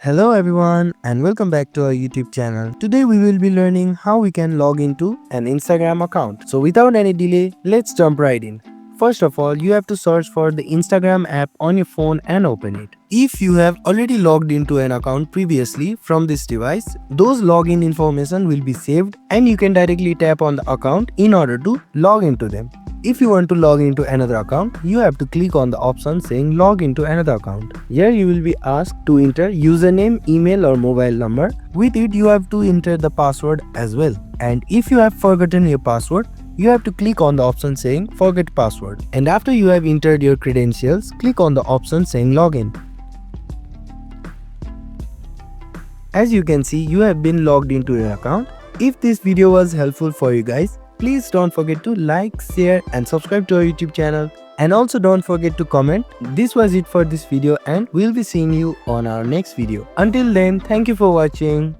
Hello everyone and welcome back to our YouTube channel. Today we will be learning how we can log into an Instagram account. So without any delay, let's jump right in. First of all, you have to search for the Instagram app on your phone and open it. If you have already logged into an account previously from this device, those login information will be saved and you can directly tap on the account in order to log into them. If you want to log into another account, you have to click on the option saying log into another account. Here you will be asked to enter username, email or mobile number. With it you have to enter the password as well. And if you have forgotten your password, you have to click on the option saying forget password. And after you have entered your credentials, click on the option saying login. As you can see, you have been logged into your account. If this video was helpful for you guys, please don't forget to like, share and subscribe to our YouTube channel. And also don't forget to comment. This was it for this video and we'll be seeing you on our next video. Until then, thank you for watching.